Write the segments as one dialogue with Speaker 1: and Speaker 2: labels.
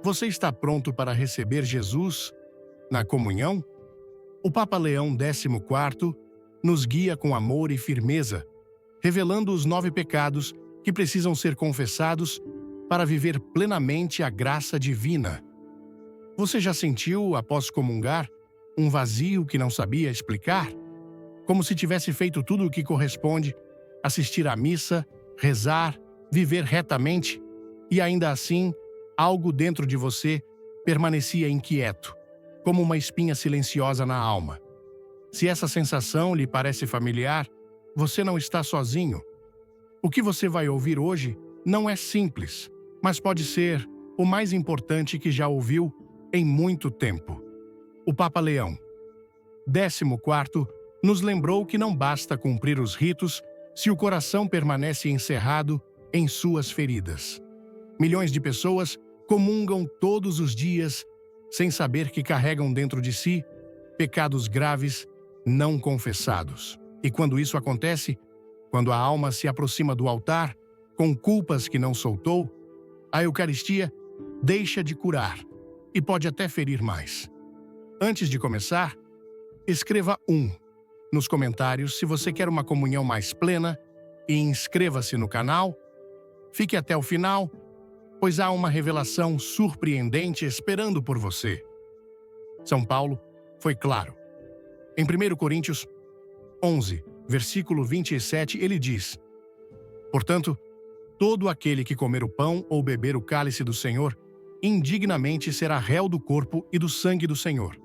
Speaker 1: Você está pronto para receber Jesus na comunhão? O Papa Leão XIV nos guia com amor e firmeza, revelando os 9 pecados que precisam ser confessados para viver plenamente a graça divina. Você já sentiu, após comungar, um vazio que não sabia explicar? Como se tivesse feito tudo o que corresponde: assistir à missa, rezar, viver retamente, e ainda assim, algo dentro de você permanecia inquieto, como uma espinha silenciosa na alma. Se essa sensação lhe parece familiar, você não está sozinho. O que você vai ouvir hoje não é simples, mas pode ser o mais importante que já ouviu em muito tempo. O Papa Leão XIV nos lembrou que não basta cumprir os ritos se o coração permanece encerrado em suas feridas. Milhões de pessoas comungam todos os dias sem saber que carregam dentro de si pecados graves não confessados. E quando isso acontece, quando a alma se aproxima do altar com culpas que não soltou, a Eucaristia deixa de curar e pode até ferir mais. Antes de começar, escreva 1 nos comentários se você quer uma comunhão mais plena e inscreva-se no canal. Fique até o final, pois há uma revelação surpreendente esperando por você. São Paulo foi claro. Em 1 Coríntios 11, versículo 27, ele diz: Portanto, todo aquele que comer o pão ou beber o cálice do Senhor, indignamente será réu do corpo e do sangue do Senhor.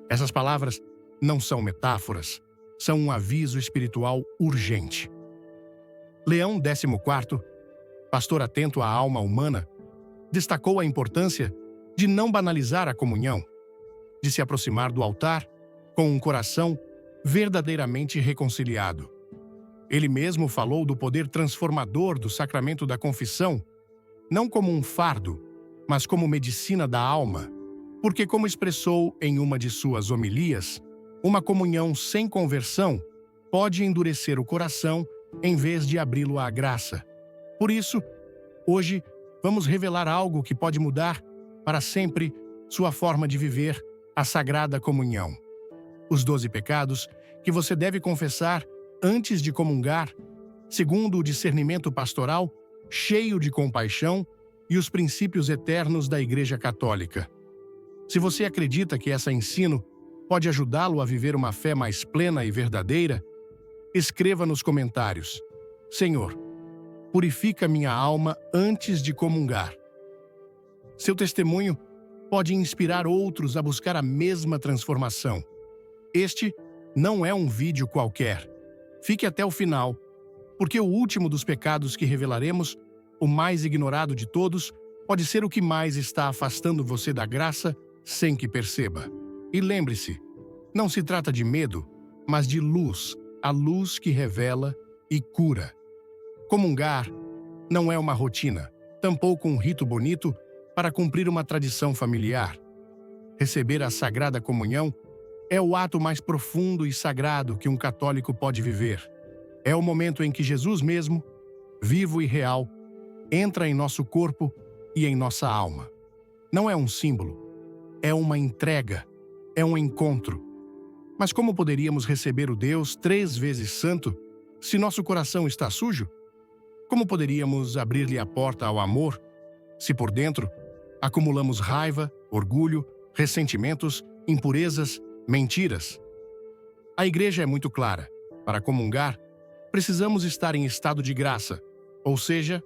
Speaker 1: Essas palavras não são metáforas, são um aviso espiritual urgente. Leão XIV, pastor atento à alma humana, destacou a importância de não banalizar a comunhão, de se aproximar do altar com um coração verdadeiramente reconciliado. Ele mesmo falou do poder transformador do sacramento da confissão, não como um fardo, mas como medicina da alma, porque, como expressou em uma de suas homilias, uma comunhão sem conversão pode endurecer o coração em vez de abri-lo à graça. Por isso, hoje, vamos revelar algo que pode mudar para sempre sua forma de viver a Sagrada Comunhão. Os 12 pecados que você deve confessar antes de comungar, segundo o discernimento pastoral cheio de compaixão e os princípios eternos da Igreja Católica. Se você acredita que esse ensino pode ajudá-lo a viver uma fé mais plena e verdadeira, escreva nos comentários: Senhor, purifica minha alma antes de comungar. Seu testemunho pode inspirar outros a buscar a mesma transformação. Este não é um vídeo qualquer. Fique até o final, porque o último dos pecados que revelaremos, o mais ignorado de todos, pode ser o que mais está afastando você da graça sem que perceba. E lembre-se, não se trata de medo, mas de luz, a luz que revela e cura. Comungar não é uma rotina, tampouco um rito bonito para cumprir uma tradição familiar. Receber a Sagrada Comunhão é o ato mais profundo e sagrado que um católico pode viver. É o momento em que Jesus mesmo, vivo e real, entra em nosso corpo e em nossa alma. Não é um símbolo, é uma entrega, é um encontro. Mas como poderíamos receber o Deus 3 vezes santo se nosso coração está sujo? Como poderíamos abrir-lhe a porta ao amor se por dentro acumulamos raiva, orgulho, ressentimentos, impurezas, mentiras? A Igreja é muito clara. Para comungar, precisamos estar em estado de graça, ou seja,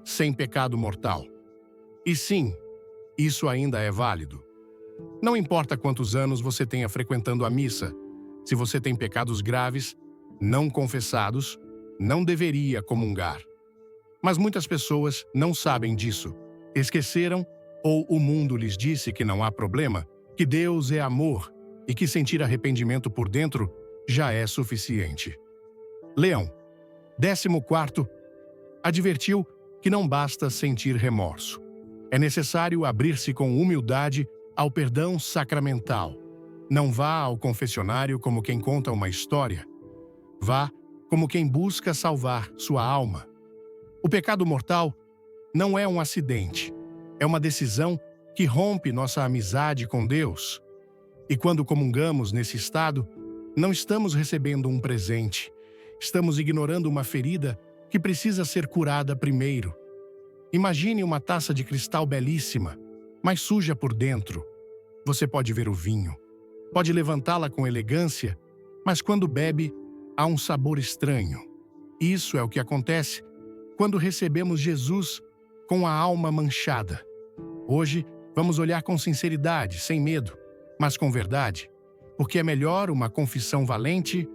Speaker 1: sem pecado mortal. E sim, isso ainda é válido. Não importa quantos anos você tenha frequentando a missa, se você tem pecados graves, não confessados, não deveria comungar. Mas muitas pessoas não sabem disso, esqueceram ou o mundo lhes disse que não há problema, que Deus é amor e que sentir arrependimento por dentro já é suficiente. Leão XIV advertiu que não basta sentir remorso. É necessário abrir-se com humildade ao perdão sacramental. Não vá ao confessionário como quem conta uma história. Vá como quem busca salvar sua alma. O pecado mortal não é um acidente, é uma decisão que rompe nossa amizade com Deus. E quando comungamos nesse estado, não estamos recebendo um presente, estamos ignorando uma ferida que precisa ser curada primeiro. Imagine uma taça de cristal belíssima, mas suja por dentro. Você pode ver o vinho, pode levantá-la com elegância, mas quando bebe, há um sabor estranho. Isso é o que acontece quando recebemos Jesus com a alma manchada. Hoje, vamos olhar com sinceridade, sem medo, mas com verdade, porque é melhor uma confissão valente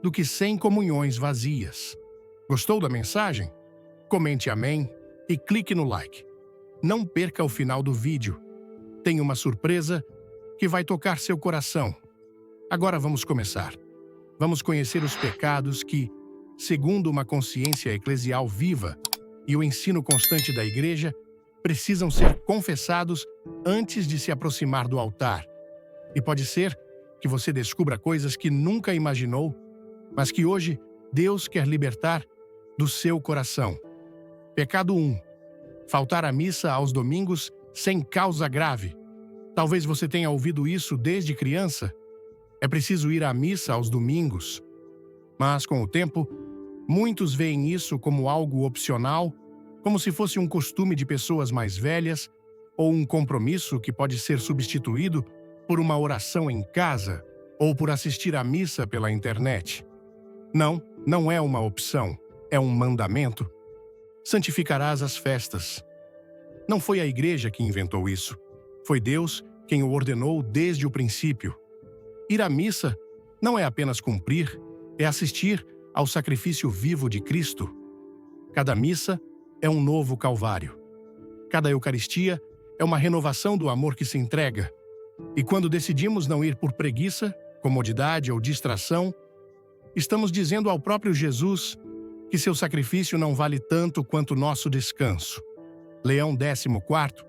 Speaker 1: do que 100 comunhões vazias. Gostou da mensagem? Comente amém e clique no like. Não perca o final do vídeo. Tem uma surpresa que vai tocar seu coração. Agora vamos começar. Vamos conhecer os pecados que, segundo uma consciência eclesial viva e o ensino constante da Igreja, precisam ser confessados antes de se aproximar do altar. E pode ser que você descubra coisas que nunca imaginou, mas que hoje Deus quer libertar do seu coração. Pecado 1. Faltar à missa aos domingos sem causa grave. Talvez você tenha ouvido isso desde criança. É preciso ir à missa aos domingos. Mas, com o tempo, muitos veem isso como algo opcional, como se fosse um costume de pessoas mais velhas ou um compromisso que pode ser substituído por uma oração em casa ou por assistir à missa pela internet. Não, não é uma opção, é um mandamento. Santificarás as festas. Não foi a Igreja que inventou isso. Foi Deus quem o ordenou desde o princípio. Ir à missa não é apenas cumprir, é assistir ao sacrifício vivo de Cristo. Cada missa é um novo Calvário. Cada Eucaristia é uma renovação do amor que se entrega. E quando decidimos não ir por preguiça, comodidade ou distração, estamos dizendo ao próprio Jesus que seu sacrifício não vale tanto quanto nosso descanso. Leão 14,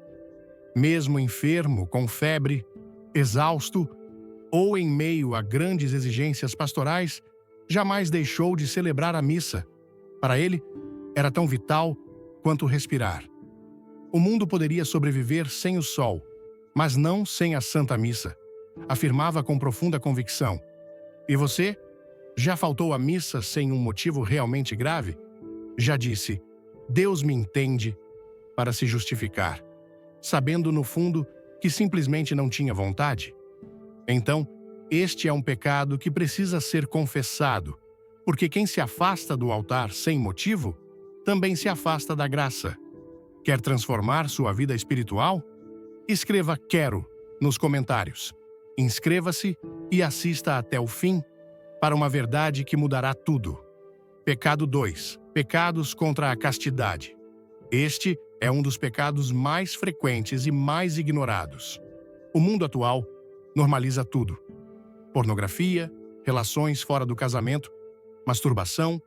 Speaker 1: mesmo enfermo, com febre, exausto ou em meio a grandes exigências pastorais, jamais deixou de celebrar a missa. Para ele, era tão vital quanto respirar. O mundo poderia sobreviver sem o sol, mas não sem a Santa Missa, afirmava com profunda convicção. E você? Já faltou à missa sem um motivo realmente grave? Já disse, Deus me entende, para se justificar, sabendo no fundo que simplesmente não tinha vontade? Então, este é um pecado que precisa ser confessado, porque quem se afasta do altar sem motivo, também se afasta da graça. Quer transformar sua vida espiritual? Escreva "quero" nos comentários. Inscreva-se e assista até o fim para uma verdade que mudará tudo. Pecado 2. Pecados contra a castidade. Este é um dos pecados mais frequentes e mais ignorados. O mundo atual normaliza tudo. Pornografia, relações fora do casamento, masturbação,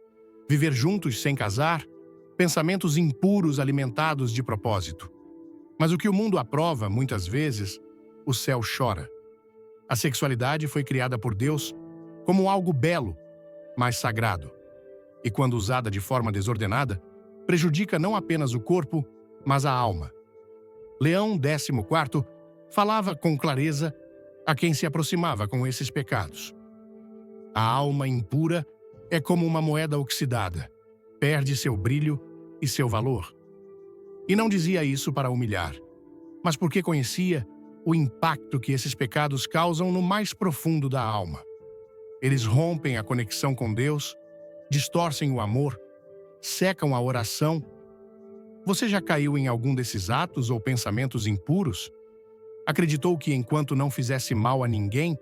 Speaker 1: viver juntos sem casar, pensamentos impuros alimentados de propósito. Mas o que o mundo aprova, muitas vezes, o céu chora. A sexualidade foi criada por Deus como algo belo, mas sagrado. E quando usada de forma desordenada, prejudica não apenas o corpo, mas a alma. Leão 14 falava com clareza a quem se aproximava com esses pecados. A alma impura é como uma moeda oxidada, perde seu brilho e seu valor. E não dizia isso para humilhar, mas porque conhecia o impacto que esses pecados causam no mais profundo da alma. Eles rompem a conexão com Deus, distorcem o amor, secam a oração. Você já caiu em algum desses atos ou pensamentos impuros? Acreditou que enquanto não fizesse mal a ninguém,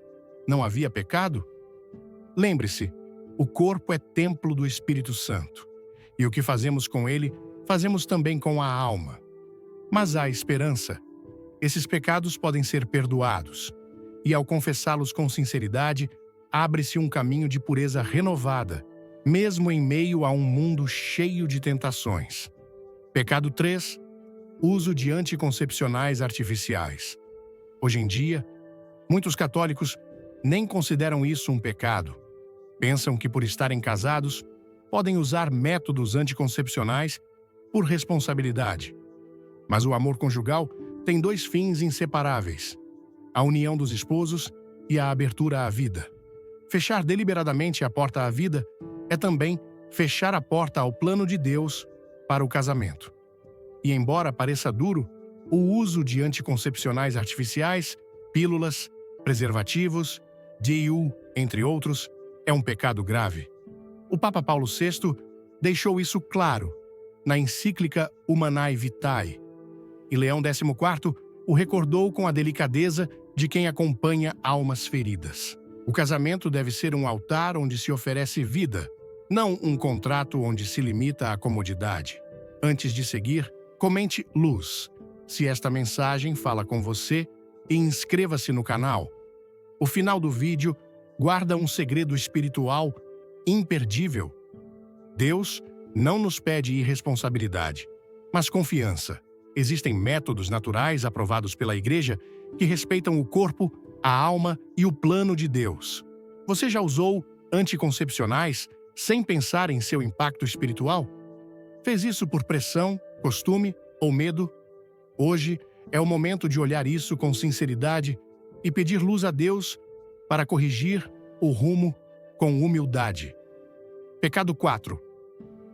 Speaker 1: não havia pecado? Lembre-se, o corpo é templo do Espírito Santo, e o que fazemos com ele, fazemos também com a alma. Mas há esperança. Esses pecados podem ser perdoados, e ao confessá-los com sinceridade, abre-se um caminho de pureza renovada, mesmo em meio a um mundo cheio de tentações. Pecado 3. Uso de anticoncepcionais artificiais. Hoje em dia, muitos católicos nem consideram isso um pecado. Pensam que por estarem casados, podem usar métodos anticoncepcionais por responsabilidade. Mas o amor conjugal tem dois fins inseparáveis: a união dos esposos e a abertura à vida. Fechar deliberadamente a porta à vida é também fechar a porta ao plano de Deus para o casamento. E embora pareça duro, o uso de anticoncepcionais artificiais, pílulas, preservativos, DIU, entre outros, é um pecado grave. O Papa Paulo VI deixou isso claro na encíclica Humanae Vitae, e Leão XIV o recordou com a delicadeza de quem acompanha almas feridas. O casamento deve ser um altar onde se oferece vida, não um contrato onde se limita à comodidade. Antes de seguir, comente luz, se esta mensagem fala com você, e inscreva-se no canal. O final do vídeo guarda um segredo espiritual imperdível. Deus não nos pede irresponsabilidade, mas confiança. Existem métodos naturais aprovados pela Igreja que respeitam o corpo, a alma e o plano de Deus. Você já usou anticoncepcionais sem pensar em seu impacto espiritual? Fez isso por pressão, costume ou medo? Hoje é o momento de olhar isso com sinceridade e pedir luz a Deus para corrigir o rumo com humildade. Pecado 4.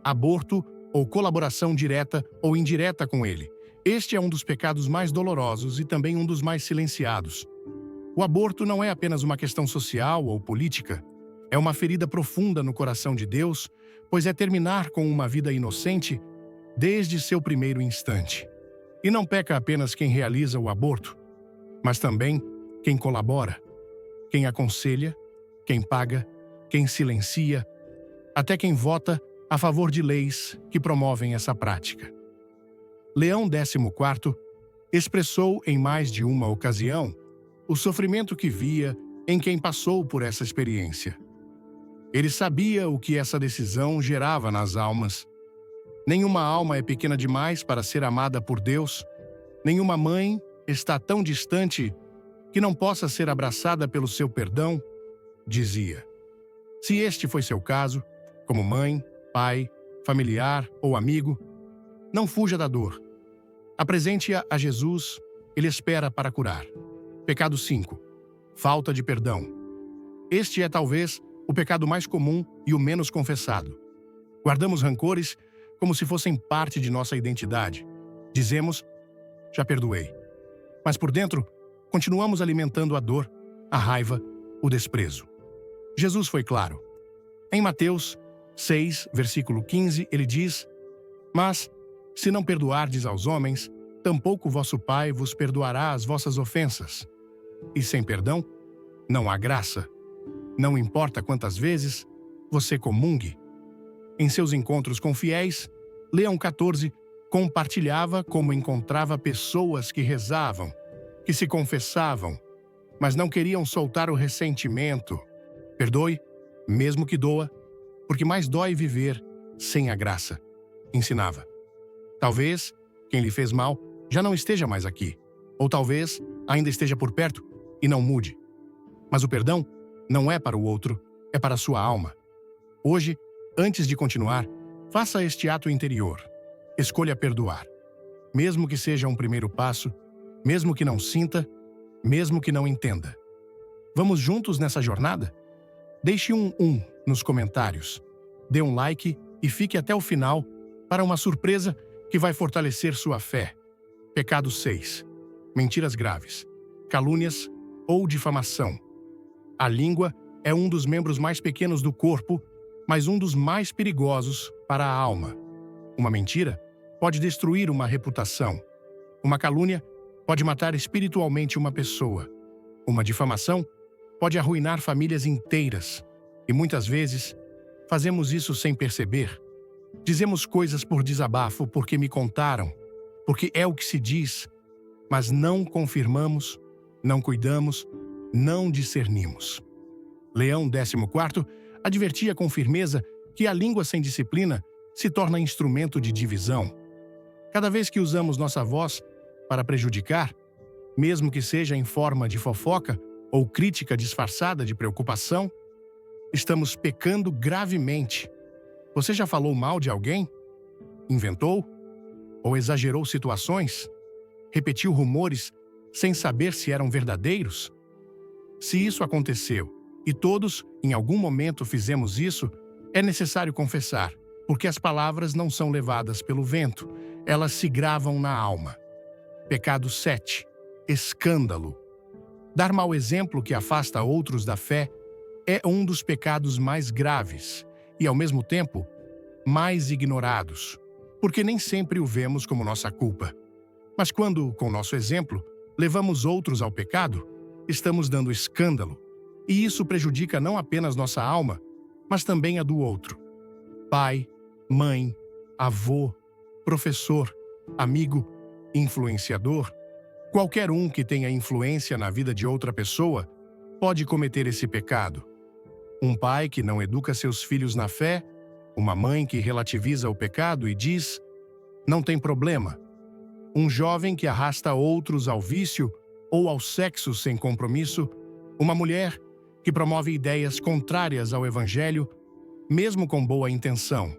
Speaker 1: Aborto ou colaboração direta ou indireta com ele. Este é um dos pecados mais dolorosos e também um dos mais silenciados. O aborto não é apenas uma questão social ou política. É uma ferida profunda no coração de Deus, pois é terminar com uma vida inocente desde seu primeiro instante. E não peca apenas quem realiza o aborto, mas também quem colabora, quem aconselha, quem paga, quem silencia, até quem vota a favor de leis que promovem essa prática. Leão XIV expressou em mais de uma ocasião o sofrimento que via em quem passou por essa experiência. Ele sabia o que essa decisão gerava nas almas. Nenhuma alma é pequena demais para ser amada por Deus. Nenhuma mãe está tão distante que não possa ser abraçada pelo seu perdão, dizia. Se este foi seu caso, como mãe, pai, familiar ou amigo, não fuja da dor. Apresente-a a Jesus, ele espera para curar. Pecado 5. Falta de perdão. Este é talvez o pecado mais comum e o menos confessado. Guardamos rancores como se fossem parte de nossa identidade. Dizemos, já perdoei. Mas por dentro, continuamos alimentando a dor, a raiva, o desprezo. Jesus foi claro. Em Mateus 6, versículo 15, ele diz: Mas, se não perdoardes aos homens, tampouco vosso Pai vos perdoará as vossas ofensas. E sem perdão, não há graça. Não importa quantas vezes você comungue. Em seus encontros com fiéis, Leão XIV compartilhava como encontrava pessoas que rezavam, que se confessavam, mas não queriam soltar o ressentimento. Perdoe, mesmo que doa, porque mais dói viver sem a graça, ensinava. Talvez quem lhe fez mal já não esteja mais aqui, ou talvez ainda esteja por perto e não mude. Mas o perdão não é para o outro, é para a sua alma. Hoje, antes de continuar, faça este ato interior. Escolha perdoar. Mesmo que seja um primeiro passo, mesmo que não sinta, mesmo que não entenda. Vamos juntos nessa jornada? Deixe um nos comentários. Dê um like e fique até o final para uma surpresa que vai fortalecer sua fé. Pecado 6. Mentiras graves, calúnias ou difamação. A língua é um dos membros mais pequenos do corpo, mas um dos mais perigosos para a alma. Uma mentira pode destruir uma reputação. Uma calúnia pode matar espiritualmente uma pessoa. Uma difamação pode arruinar famílias inteiras. E muitas vezes, fazemos isso sem perceber. Dizemos coisas por desabafo, porque me contaram, porque é o que se diz, mas não confirmamos, não cuidamos, não discernimos. Leão XIV advertia com firmeza que a língua sem disciplina se torna instrumento de divisão. Cada vez que usamos nossa voz para prejudicar, mesmo que seja em forma de fofoca ou crítica disfarçada de preocupação, estamos pecando gravemente. Você já falou mal de alguém? Inventou? Ou exagerou situações? repetiu rumores sem saber se eram verdadeiros? Se isso aconteceu, e todos, em algum momento, fizemos isso, é necessário confessar, porque as palavras não são levadas pelo vento, elas se gravam na alma. Pecado 7. Escândalo. Dar mau exemplo que afasta outros da fé é um dos pecados mais graves e, ao mesmo tempo, mais ignorados, porque nem sempre o vemos como nossa culpa. Mas quando, com nosso exemplo, levamos outros ao pecado, estamos dando escândalo, e isso prejudica não apenas nossa alma, mas também a do outro. Pai, mãe, avô, professor, amigo, influenciador, qualquer um que tenha influência na vida de outra pessoa pode cometer esse pecado. Um pai que não educa seus filhos na fé, uma mãe que relativiza o pecado e diz, não tem problema. Um jovem que arrasta outros ao vício ou ao sexo sem compromisso, uma mulher que promove ideias contrárias ao Evangelho, mesmo com boa intenção.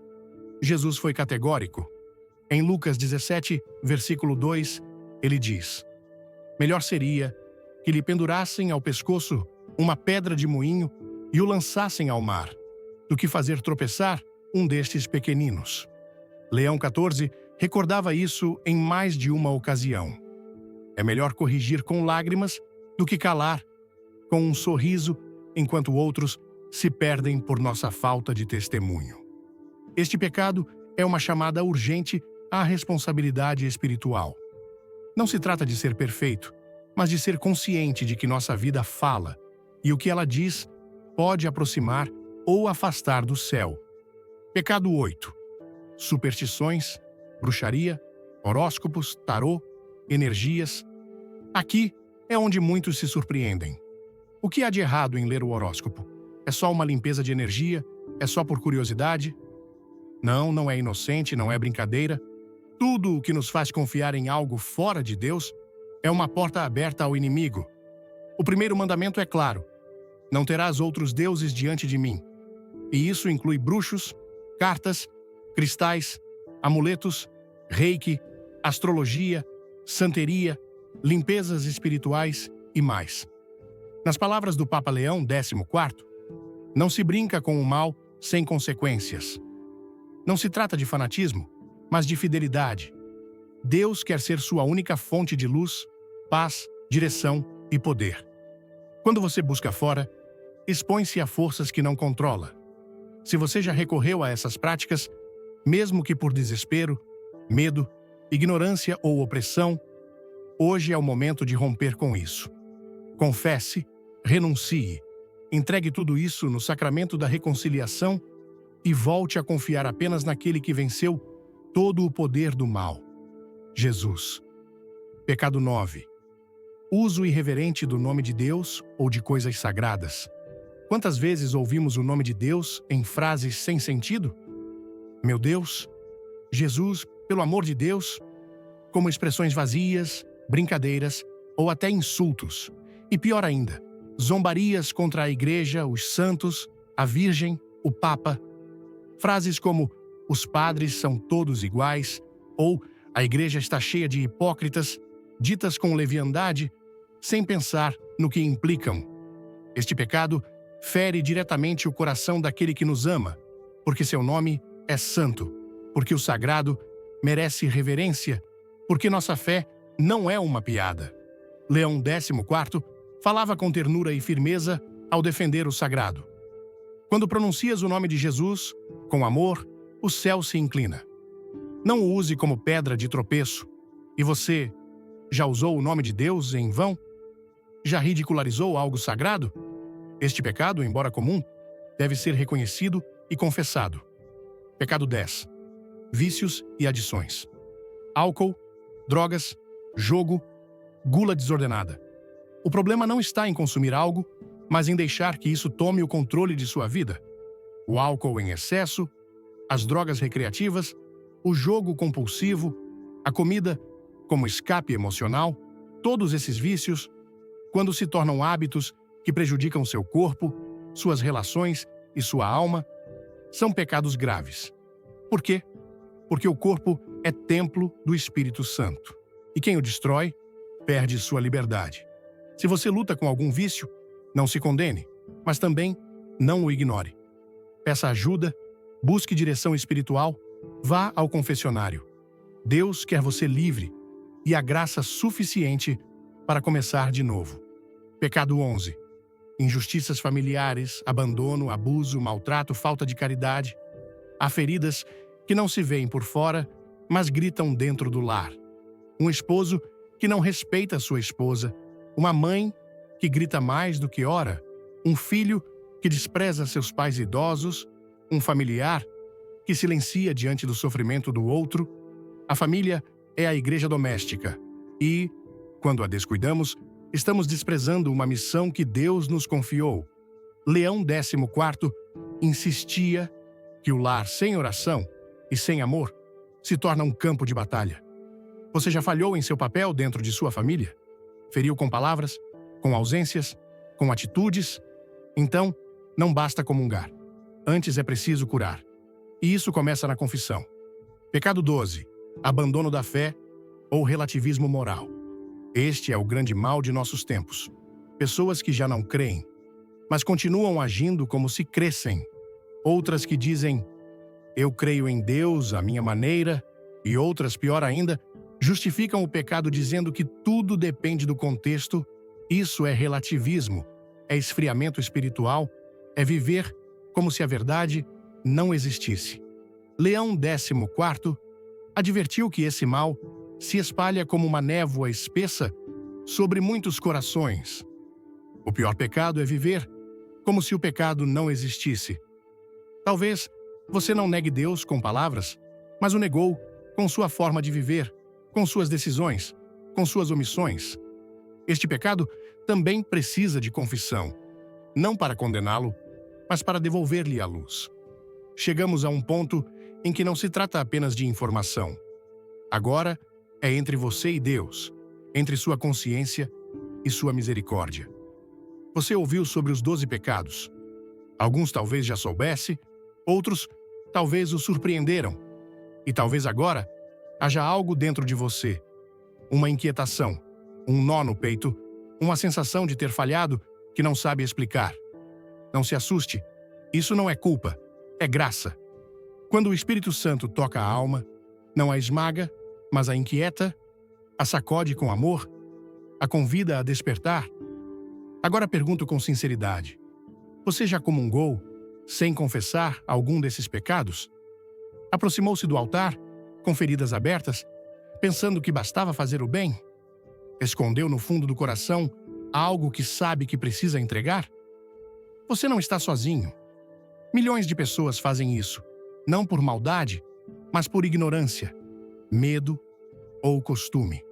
Speaker 1: Jesus foi categórico. Em Lucas 17, versículo 2, ele diz, melhor seria que lhe pendurassem ao pescoço uma pedra de moinho e o lançassem ao mar, do que fazer tropeçar um destes pequeninos. Leão 14 recordava isso em mais de uma ocasião. É melhor corrigir com lágrimas do que calar com um sorriso enquanto outros se perdem por nossa falta de testemunho. Este pecado é uma chamada urgente à responsabilidade espiritual. Não se trata de ser perfeito, mas de ser consciente de que nossa vida fala e o que ela diz pode aproximar ou afastar do céu. Pecado 8. Superstições, bruxaria, horóscopos, tarô, energias. Aqui é onde muitos se surpreendem. O que há de errado em ler o horóscopo? É só uma limpeza de energia? É só por curiosidade? Não, não é inocente, não é brincadeira. Tudo o que nos faz confiar em algo fora de Deus é uma porta aberta ao inimigo. O primeiro mandamento é claro: não terás outros deuses diante de mim. E isso inclui bruxos, cartas, cristais, amuletos, reiki, astrologia, santeria, limpezas espirituais e mais. Nas palavras do Papa Leão XIV, não se brinca com o mal sem consequências. Não se trata de fanatismo, mas de fidelidade. Deus quer ser sua única fonte de luz, paz, direção e poder. Quando você busca fora, expõe-se a forças que não controla. Se você já recorreu a essas práticas, mesmo que por desespero, medo, ignorância ou opressão, hoje é o momento de romper com isso. Confesse, renuncie, entregue tudo isso no sacramento da reconciliação e volte a confiar apenas naquele que venceu todo o poder do mal, Jesus. Pecado 9. Uso irreverente do nome de Deus ou de coisas sagradas. Quantas vezes ouvimos o nome de Deus em frases sem sentido? Meu Deus, Jesus, pelo amor de Deus, como expressões vazias, brincadeiras ou até insultos. E pior ainda, zombarias contra a igreja, os santos, a Virgem, o Papa. Frases como os padres são todos iguais ou a igreja está cheia de hipócritas, ditas com leviandade, sem pensar no que implicam. Este pecado fere diretamente o coração daquele que nos ama, porque seu nome é santo, porque o sagrado merece reverência, porque nossa fé não é uma piada. Leão XIV falava com ternura e firmeza ao defender o sagrado. Quando pronuncias o nome de Jesus, com amor, o céu se inclina. Não o use como pedra de tropeço. E você já usou o nome de Deus em vão? Já ridicularizou algo sagrado? Este pecado, embora comum, deve ser reconhecido e confessado. Pecado 10. Vícios e adições. Álcool, drogas, jogo, gula desordenada. O problema não está em consumir algo, mas em deixar que isso tome o controle de sua vida. O álcool em excesso, as drogas recreativas, o jogo compulsivo, a comida como escape emocional, todos esses vícios, quando se tornam hábitos que prejudicam seu corpo, suas relações e sua alma, são pecados graves. Por quê? Porque o corpo é templo do Espírito Santo. e quem o destrói perde sua liberdade. Se você luta com algum vício, não se condene, mas também não o ignore. Peça ajuda, busque direção espiritual, vá ao confessionário. Deus quer você livre e a graça suficiente para começar de novo. Pecado 11. Injustiças familiares, abandono, abuso, maltrato, falta de caridade. Há feridas que não se veem por fora, mas gritam dentro do lar. Um esposo que não respeita sua esposa. Uma mãe que grita mais do que ora. Um filho que despreza seus pais idosos. Um familiar que silencia diante do sofrimento do outro. A família é a igreja doméstica e, quando a descuidamos, estamos desprezando uma missão que Deus nos confiou. Leão 14 insistia que o lar sem oração e sem amor se torna um campo de batalha. Você já falhou em seu papel dentro de sua família? Feriu com palavras, com ausências, com atitudes? Então, não basta comungar. Antes é preciso curar. E isso começa na confissão. Pecado 12. Abandono da fé ou relativismo moral. Este é o grande mal de nossos tempos. Pessoas que já não creem, mas continuam agindo como se crescem. Outras que dizem, eu creio em Deus, à minha maneira, e outras, pior ainda, justificam o pecado dizendo que tudo depende do contexto. Isso é relativismo, é esfriamento espiritual, é viver como se a verdade não existisse. Leão 14 advertiu que esse mal se espalha como uma névoa espessa sobre muitos corações. O pior pecado é viver como se o pecado não existisse. Talvez você não negue Deus com palavras, mas o negou com sua forma de viver, com suas decisões, com suas omissões. Este pecado também precisa de confissão, não para condená-lo, mas para devolver-lhe a luz. Chegamos a um ponto em que não se trata apenas de informação. Agora é entre você e Deus, entre sua consciência e sua misericórdia. Você ouviu sobre os 12 pecados. Alguns talvez já soubesse, outros talvez o surpreenderam. E talvez agora haja algo dentro de você. Uma inquietação, um nó no peito, uma sensação de ter falhado que não sabe explicar. Não se assuste, isso não é culpa, é graça. Quando o Espírito Santo toca a alma, não a esmaga, mas a inquieta, a sacode com amor, a convida a despertar. Agora pergunto com sinceridade: você já comungou, sem confessar, algum desses pecados? Aproximou-se do altar, com feridas abertas, pensando que bastava fazer o bem? Escondeu no fundo do coração algo que sabe que precisa entregar? Você não está sozinho. Milhões de pessoas fazem isso, não por maldade, mas por ignorância, medo ou costume.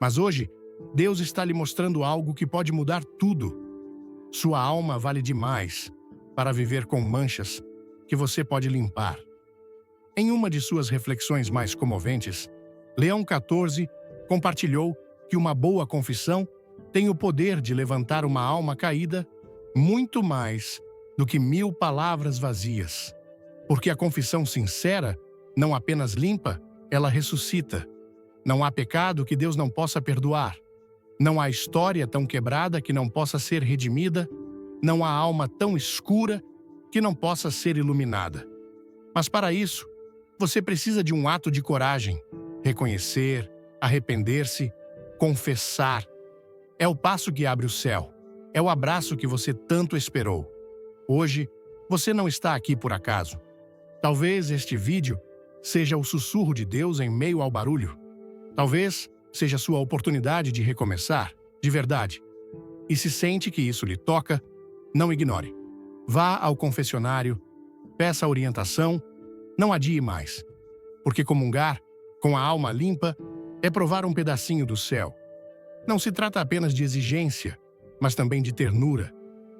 Speaker 1: Mas hoje, Deus está lhe mostrando algo que pode mudar tudo. Sua alma vale demais para viver com manchas que você pode limpar. Em uma de suas reflexões mais comoventes, Leão 14 compartilhou que uma boa confissão tem o poder de levantar uma alma caída muito mais do que 1000 palavras vazias. Porque a confissão sincera não apenas limpa, ela ressuscita. Não há pecado que Deus não possa perdoar. Não há história tão quebrada que não possa ser redimida. Não há alma tão escura que não possa ser iluminada. Mas para isso, você precisa de um ato de coragem. Reconhecer, arrepender-se, confessar. É o passo que abre o céu. É o abraço que você tanto esperou. Hoje, você não está aqui por acaso. Talvez este vídeo seja o sussurro de Deus em meio ao barulho. Talvez seja sua oportunidade de recomeçar, de verdade. E se sente que isso lhe toca, não ignore. Vá ao confessionário, peça orientação, não adie mais. Porque comungar, com a alma limpa, é provar um pedacinho do céu. Não se trata apenas de exigência, mas também de ternura,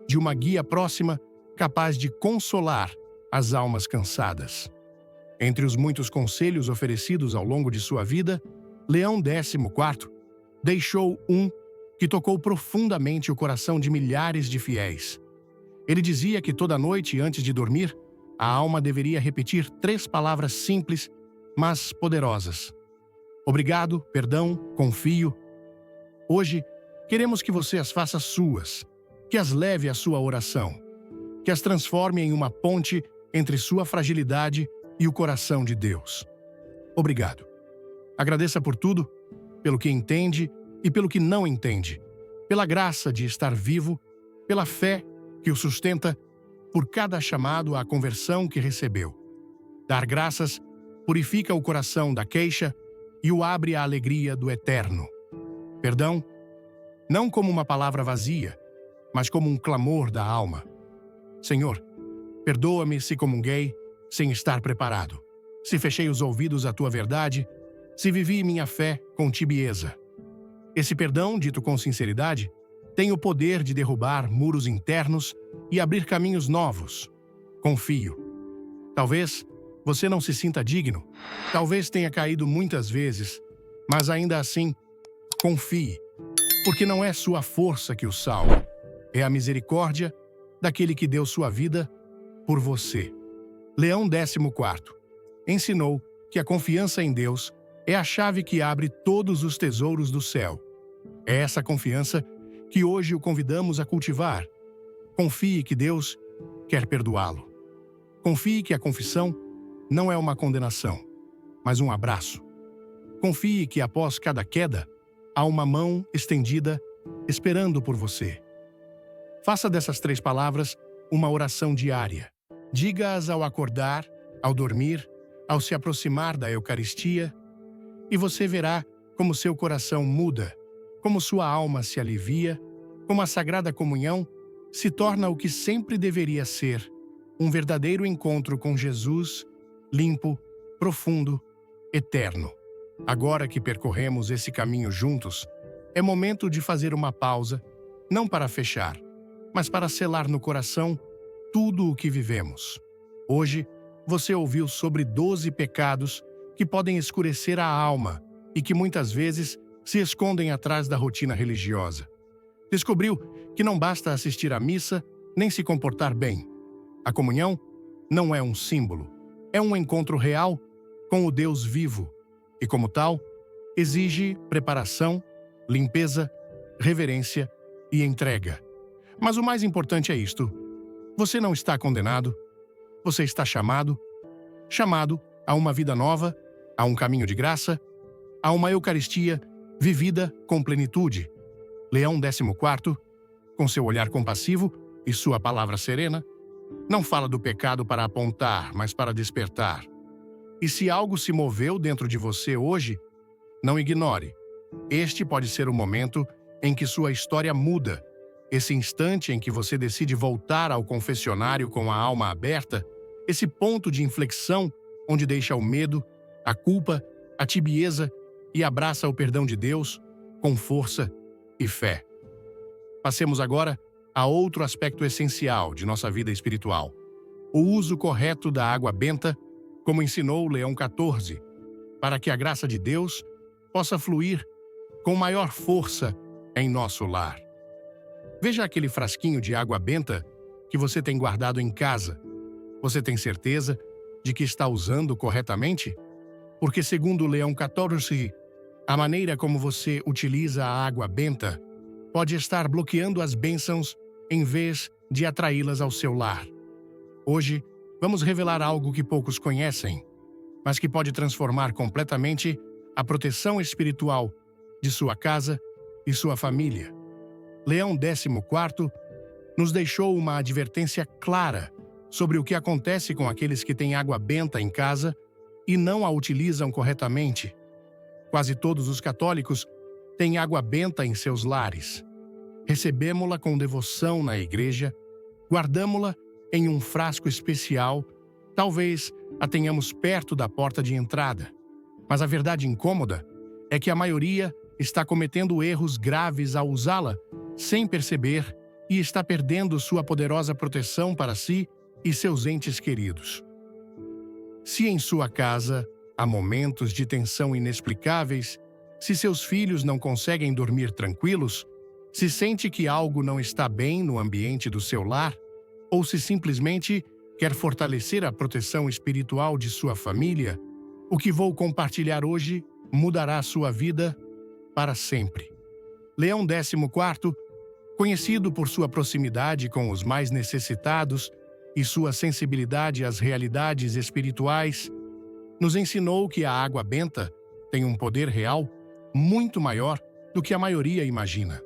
Speaker 1: de uma guia próxima capaz de consolar as almas cansadas. Entre os muitos conselhos oferecidos ao longo de sua vida, Leão 14 deixou um que tocou profundamente o coração de milhares de fiéis. Ele dizia que toda noite, antes de dormir, a alma deveria repetir 3 palavras simples, mas poderosas. Obrigado, perdão, confio. Hoje, queremos que você as faça suas, que as leve à sua oração, que as transforme em uma ponte entre sua fragilidade e o coração de Deus. Obrigado. Agradeça por tudo, pelo que entende e pelo que não entende, pela graça de estar vivo, pela fé que o sustenta, por cada chamado à conversão que recebeu. Dar graças purifica o coração da queixa e o abre à alegria do eterno. Perdão, não como uma palavra vazia, mas como um clamor da alma. Senhor, perdoa-me se comunguei sem estar preparado, se fechei os ouvidos à tua verdade, se vivi minha fé com tibieza. Esse perdão, dito com sinceridade, tem o poder de derrubar muros internos e abrir caminhos novos. Confio. Talvez você não se sinta digno, talvez tenha caído muitas vezes, mas ainda assim, confie, porque não é sua força que o salva, é a misericórdia daquele que deu sua vida por você. Leão 14 ensinou que a confiança em Deus é a chave que abre todos os tesouros do céu. É essa confiança que hoje o convidamos a cultivar. Confie que Deus quer perdoá-lo. Confie que a confissão não é uma condenação, mas um abraço. Confie que após cada queda, há uma mão estendida esperando por você. Faça dessas 3 palavras uma oração diária. Diga-as ao acordar, ao dormir, ao se aproximar da Eucaristia, e você verá como seu coração muda, como sua alma se alivia, como a Sagrada Comunhão se torna o que sempre deveria ser, um verdadeiro encontro com Jesus, limpo, profundo, eterno. Agora que percorremos esse caminho juntos, é momento de fazer uma pausa, não para fechar, mas para selar no coração tudo o que vivemos. Hoje, você ouviu sobre 12 pecados que podem escurecer a alma e que muitas vezes se escondem atrás da rotina religiosa. Descobriu que não basta assistir à missa nem se comportar bem. A comunhão não é um símbolo, é um encontro real com o Deus vivo e, como tal, exige preparação, limpeza, reverência e entrega. Mas o mais importante é isto: você não está condenado, você está chamado a uma vida nova, a um caminho de graça, a uma Eucaristia vivida com plenitude. Leão 14, com seu olhar compassivo e sua palavra serena, não fala do pecado para apontar, mas para despertar. E se algo se moveu dentro de você hoje, não ignore. Este pode ser o momento em que sua história muda, esse instante em que você decide voltar ao confessionário com a alma aberta, esse ponto de inflexão onde deixa o medo, a culpa, a tibieza e abraça o perdão de Deus com força e fé. Passemos agora a outro aspecto essencial de nossa vida espiritual: o uso correto da água benta, como ensinou Leão 14, para que a graça de Deus possa fluir com maior força em nosso lar. Veja aquele frasquinho de água benta que você tem guardado em casa. Você tem certeza de que está usando corretamente? Porque, segundo Leão 14, a maneira como você utiliza a água benta pode estar bloqueando as bênçãos em vez de atraí-las ao seu lar. Hoje, vamos revelar algo que poucos conhecem, mas que pode transformar completamente a proteção espiritual de sua casa e sua família. Leão 14 nos deixou uma advertência clara sobre o que acontece com aqueles que têm água benta em casa e não a utilizam corretamente. Quase todos os católicos têm água benta em seus lares. Recebemo-la com devoção na igreja, guardamo-la em um frasco especial, talvez a tenhamos perto da porta de entrada. Mas a verdade incômoda é que a maioria está cometendo erros graves ao usá-la sem perceber e está perdendo sua poderosa proteção para si e seus entes queridos. Se em sua casa há momentos de tensão inexplicáveis, se seus filhos não conseguem dormir tranquilos, se sente que algo não está bem no ambiente do seu lar, ou se simplesmente quer fortalecer a proteção espiritual de sua família, o que vou compartilhar hoje mudará sua vida para sempre. Leão XIV, conhecido por sua proximidade com os mais necessitados e sua sensibilidade às realidades espirituais, nos ensinou que a água benta tem um poder real muito maior do que a maioria imagina.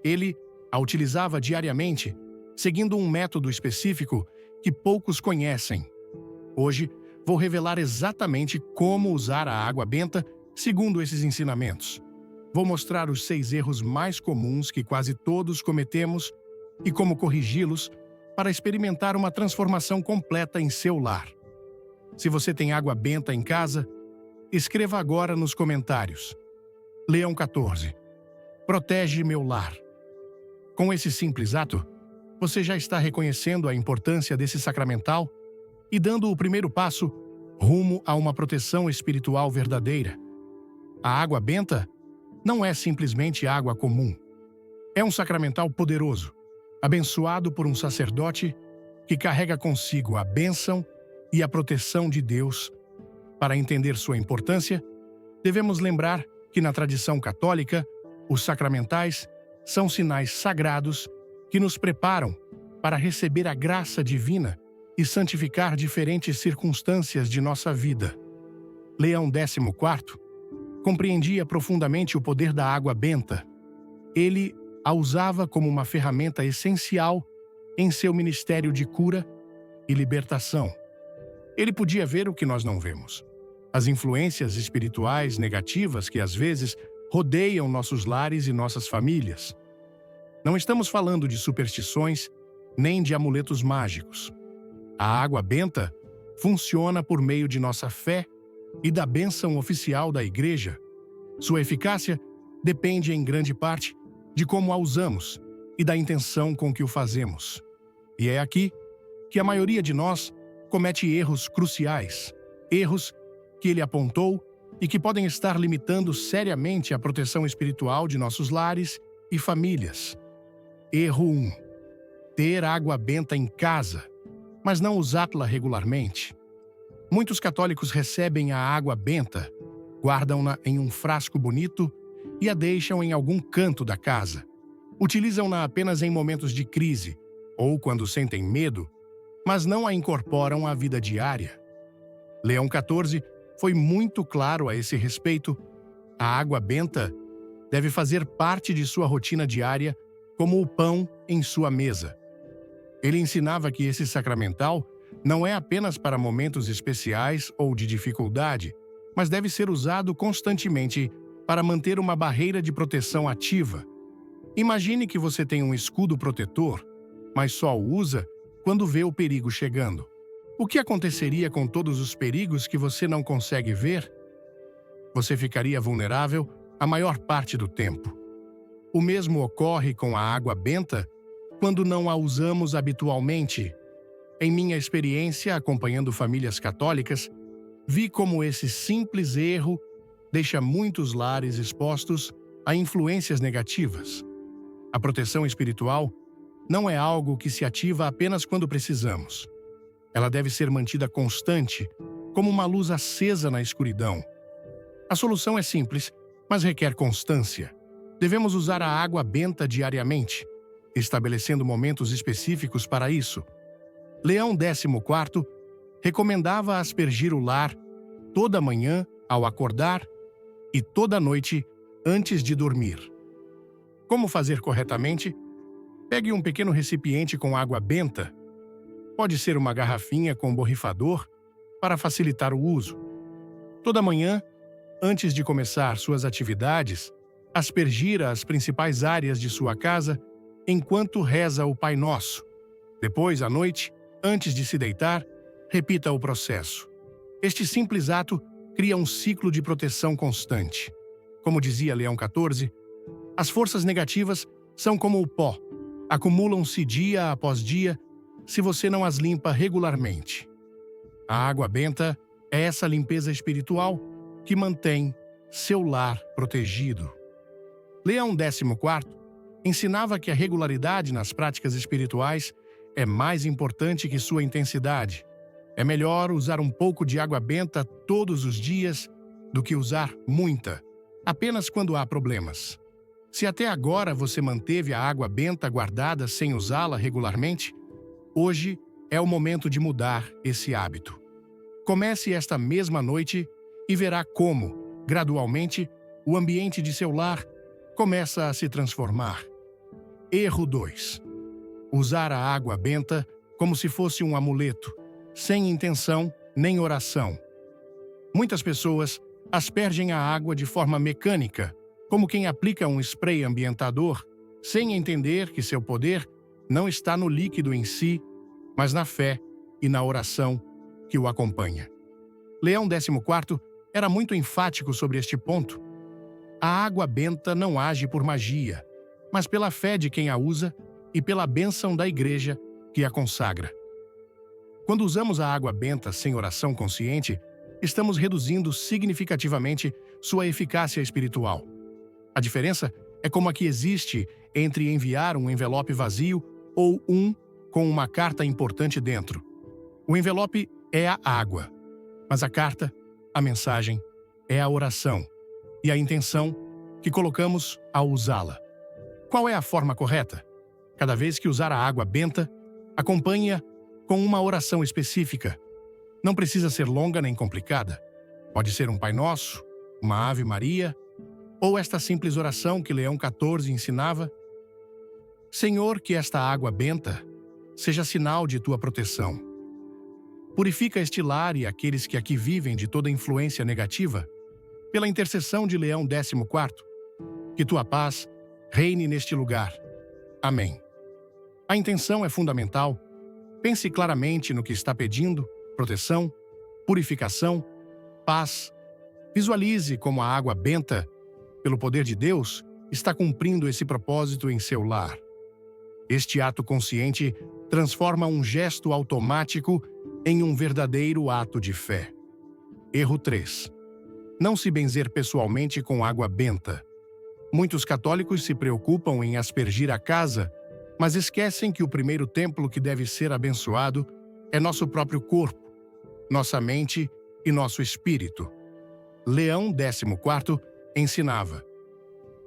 Speaker 1: Ele a utilizava diariamente, seguindo um método específico que poucos conhecem. Hoje, vou revelar exatamente como usar a água benta segundo esses ensinamentos. Vou mostrar os 6 erros mais comuns que quase todos cometemos e como corrigi-los para experimentar uma transformação completa em seu lar. Se você tem água benta em casa, escreva agora nos comentários. Leão 14. Protege meu lar. Com esse simples ato, você já está reconhecendo a importância desse sacramental e dando o primeiro passo rumo a uma proteção espiritual verdadeira. A água benta não é simplesmente água comum. É um sacramental poderoso, abençoado por um sacerdote que carrega consigo a bênção e a proteção de Deus. Para entender sua importância, devemos lembrar que na tradição católica, os sacramentais são sinais sagrados que nos preparam para receber a graça divina e santificar diferentes circunstâncias de nossa vida. Leão XIV compreendia profundamente o poder da água benta. Ele a usava como uma ferramenta essencial em seu ministério de cura e libertação. Ele podia ver o que nós não vemos: as influências espirituais negativas que às vezes rodeiam nossos lares e nossas famílias. Não estamos falando de superstições nem de amuletos mágicos. A água benta funciona por meio de nossa fé e da bênção oficial da Igreja. Sua eficácia depende em grande parte de como a usamos e da intenção com que o fazemos. E é aqui que a maioria de nós comete erros cruciais, erros que ele apontou e que podem estar limitando seriamente a proteção espiritual de nossos lares e famílias. Erro 1. Ter água benta em casa, mas não usá-la regularmente. Muitos católicos recebem a água benta, guardam-na em um frasco bonito e a deixam em algum canto da casa. Utilizam-na apenas em momentos de crise ou quando sentem medo, mas não a incorporam à vida diária. Leão XIV foi muito claro a esse respeito. A água benta deve fazer parte de sua rotina diária como o pão em sua mesa. Ele ensinava que esse sacramental não é apenas para momentos especiais ou de dificuldade, mas deve ser usado constantemente para manter uma barreira de proteção ativa. Imagine que você tem um escudo protetor, mas só o usa quando vê o perigo chegando. O que aconteceria com todos os perigos que você não consegue ver? Você ficaria vulnerável a maior parte do tempo. O mesmo ocorre com a água benta quando não a usamos habitualmente. Em minha experiência acompanhando famílias católicas, vi como esse simples erro deixa muitos lares expostos a influências negativas. A proteção espiritual não é algo que se ativa apenas quando precisamos. Ela deve ser mantida constante, como uma luz acesa na escuridão. A solução é simples, mas requer constância. Devemos usar a água benta diariamente, estabelecendo momentos específicos para isso. Leão XIV recomendava aspergir o lar toda manhã ao acordar e toda noite antes de dormir. Como fazer corretamente? Pegue um pequeno recipiente com água benta. Pode ser uma garrafinha com borrifador para facilitar o uso. Toda manhã, antes de começar suas atividades, aspergira as principais áreas de sua casa enquanto reza o Pai Nosso. Depois, à noite, antes de se deitar, repita o processo. Este simples ato cria um ciclo de proteção constante. Como dizia Leão XIV, as forças negativas são como o pó, acumulam-se dia após dia se você não as limpa regularmente. A água benta é essa limpeza espiritual que mantém seu lar protegido. Leão XIV ensinava que a regularidade nas práticas espirituais é mais importante que sua intensidade. É melhor usar um pouco de água benta todos os dias do que usar muita, apenas quando há problemas. Se até agora você manteve a água benta guardada sem usá-la regularmente, hoje é o momento de mudar esse hábito. Comece esta mesma noite e verá como, gradualmente, o ambiente de seu lar começa a se transformar. Erro 2. Usar a água benta como se fosse um amuleto, sem intenção nem oração. Muitas pessoas aspergem a água de forma mecânica, como quem aplica um spray ambientador, sem entender que seu poder não está no líquido em si, mas na fé e na oração que o acompanha. Leão XIV era muito enfático sobre este ponto. A água benta não age por magia, mas pela fé de quem a usa e pela bênção da igreja que a consagra. Quando usamos a água benta sem oração consciente, estamos reduzindo significativamente sua eficácia espiritual. A diferença é como a que existe entre enviar um envelope vazio ou um com uma carta importante dentro. O envelope é a água, mas a carta, a mensagem, é a oração e a intenção que colocamos ao usá-la. Qual é a forma correta? Cada vez que usar a água benta, acompanhe-a com uma oração específica. Não precisa ser longa nem complicada. Pode ser um Pai Nosso, uma Ave Maria, ou esta simples oração que Leão XIV ensinava: Senhor, que esta água benta seja sinal de tua proteção. Purifica este lar e aqueles que aqui vivem de toda influência negativa, pela intercessão de Leão XIV. Que tua paz reine neste lugar. Amém. A intenção é fundamental. Pense claramente no que está pedindo: proteção, purificação, paz. Visualize como a água benta, pelo poder de Deus, está cumprindo esse propósito em seu lar. Este ato consciente transforma um gesto automático em um verdadeiro ato de fé. Erro 3. Não se benzer pessoalmente com água benta. Muitos católicos se preocupam em aspergir a casa, mas esquecem que o primeiro templo que deve ser abençoado é nosso próprio corpo, nossa mente e nosso espírito. Leão XIV ensinava: